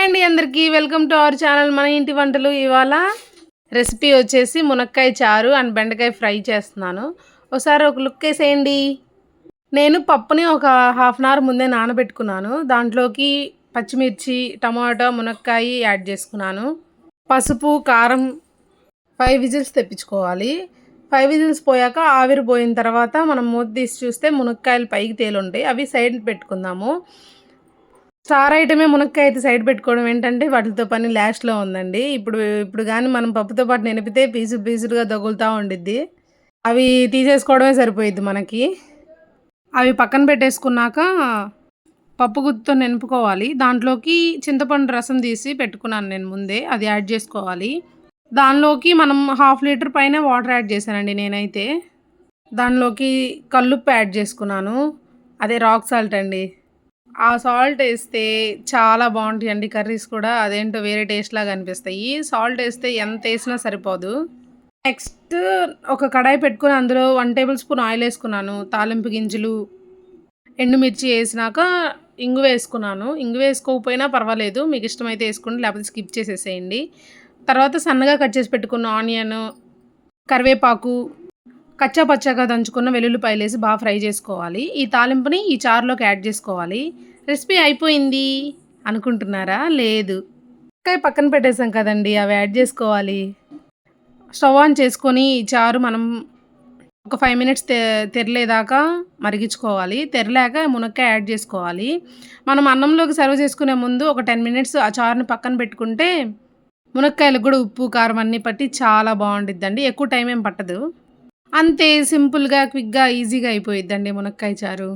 Hi అండి అందరికీ welcome to our channel మన ఇంటి వంటలు. ఇవాళ రెసిపీ వచ్చేసి మునక్కాయ చారు అండ్ బెండకాయ ఫ్రై చేస్తున్నాను. ఒకసారి ఒక లుక్ వేసేయండి. నేను పప్పుని ఒక హాఫ్ అన్ అవర్ ముందే నానబెట్టుకున్నాను. దాంట్లోకి పచ్చిమిర్చి, టమాటా, మునక్కాయ యాడ్ చేసుకున్నాను. పసుపు, కారం 5 విజిల్స్ తెప్పించుకోవాలి. 5 విజిల్స్ పోయాక ఆవిరి పోయిన తర్వాత మనం మూత తీసి చూస్తే మునక్కాయలు పైకి తేలుంటాయి. అవి సైడ్ పెట్టుకుందాము. స్టార్ ఐటమే మునక్కాయ అయితే సైడ్ పెట్టుకోవడం ఏంటంటే వాటితో పని లాస్ట్లో ఉందండి. ఇప్పుడు కానీ మనం పప్పుతో పాటు నెనిపితే పీసులుగా తగులుతూ ఉండిద్ది. అవి తీసేసుకోవడమే సరిపోయిద్ది మనకి. అవి పక్కన పెట్టేసుకున్నాక పప్పు గుత్తితో నెనుపుకోవాలి. దాంట్లోకి చింతపండు రసం తీసి పెట్టుకున్నాను నేను ముందే, అది యాడ్ చేసుకోవాలి. దానిలోకి మనం 1/2 లీటర్ పైన వాటర్ యాడ్ చేశానండి నేనైతే. దానిలోకి కల్లుప్పు యాడ్ చేసుకున్నాను, అదే రాక్ సాల్ట్ అండి. ఆ సాల్ట్ వేస్తే చాలా బాగుంటాయండి కర్రీస్ కూడా. అదేంటో వేరే టేస్ట్ లాగా అనిపిస్తాయి. సాల్ట్ వేస్తే ఎంత వేసినా సరిపోదు. నెక్స్ట్ ఒక కడాయి పెట్టుకుని అందులో 1 టేబుల్ స్పూన్ ఆయిల్ వేసుకున్నాను. తాలింపు గింజలు, ఎండుమిర్చి వేసినాక ఇంగు వేసుకున్నాను. ఇంగు వేసుకోకపోయినా పర్వాలేదు, మీకు ఇష్టమైతే వేసుకోండి, లేకపోతే స్కిప్ చేసేసేయండి. తర్వాత సన్నగా కట్ చేసి పెట్టుకున్న ఆనియన్, కరివేపాకు, కచ్చా పచ్చాగా దంచుకున్న వెల్లుల్లిపాయలు వేసి బాగా ఫ్రై చేసుకోవాలి. ఈ తాలింపుని ఈ చారులోకి యాడ్ చేసుకోవాలి. రెసిపీ అయిపోయింది అనుకుంటున్నారా? లేదు, ఇంకా పక్కన పెట్టేసాం కదండి, అవి యాడ్ చేసుకోవాలి. స్టవ్ ఆన్ చేసుకొని ఈ చారు మనం ఒక 5 మినిట్స్ తెరలేదాకా మరిగించుకోవాలి. తెరలేక మునక్కాయ యాడ్ చేసుకోవాలి. మనం అన్నంలోకి సర్వ్ చేసుకునే ముందు ఒక 10 మినిట్స్ ఆ చారుని పక్కన పెట్టుకుంటే మునక్కాయలకు కూడా ఉప్పు, కారం అన్నీ పట్టి చాలా బాగుండిద్దండి. ఎక్కువ టైం ఏం పట్టదు. అంతే, సింపుల్గా, క్విక్గా, ఈజీగా అయిపోయిద్దండి మునక్కాయ చారు.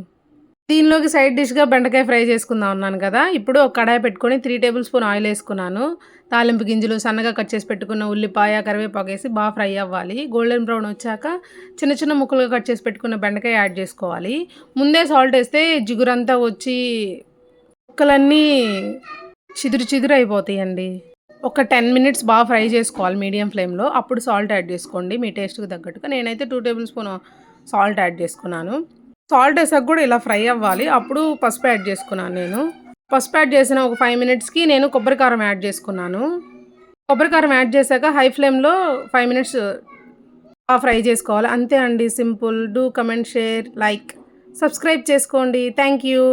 దీనిలోకి సైడ్ డిష్గా బెండకాయ ఫ్రై చేసుకుందాం అన్నాను కదా. ఇప్పుడు ఒక కడాయి పెట్టుకొని 3 టేబుల్ స్పూన్ ఆయిల్ వేసుకున్నాను. తాలింపు గింజలు, సన్నగా కట్ చేసి పెట్టుకున్న ఉల్లిపాయ, కరివేపాకు వేసి బాగా ఫ్రై అవ్వాలి. గోల్డెన్ బ్రౌన్ వచ్చాక చిన్న చిన్న ముక్కలుగా కట్ చేసి పెట్టుకున్న బెండకాయ యాడ్ చేసుకోవాలి. ముందే సాల్ట్ వేస్తే జిగురంతా వచ్చి ముక్కలన్నీ చిదురు అయిపోతాయండి. ఒక 10 మినిట్స్ బాగా ఫ్రై చేసుకోవాలి మీడియం ఫ్లేమ్లో. అప్పుడు సాల్ట్ యాడ్ చేసుకోండి మీ టేస్ట్కి తగ్గట్టుగా. నేనైతే 2 టేబుల్ స్పూన్ సాల్ట్ యాడ్ చేసుకున్నాను. సాల్ట్ వేసాక కూడా ఇలా ఫ్రై అవ్వాలి. అప్పుడు పసుపు యాడ్ చేసుకున్నాను నేను. పసుపు యాడ్ చేసిన ఒక 5 మినిట్స్కి నేను కొబ్బరి కారం యాడ్ చేసుకున్నాను. కొబ్బరి కారం యాడ్ చేశాక హై ఫ్లేమ్లో 5 మినిట్స్ ఫ్రై చేసుకోవాలి. అంతే అండి, simple. Do comment, share, like, subscribe చేసుకోండి. Thank you.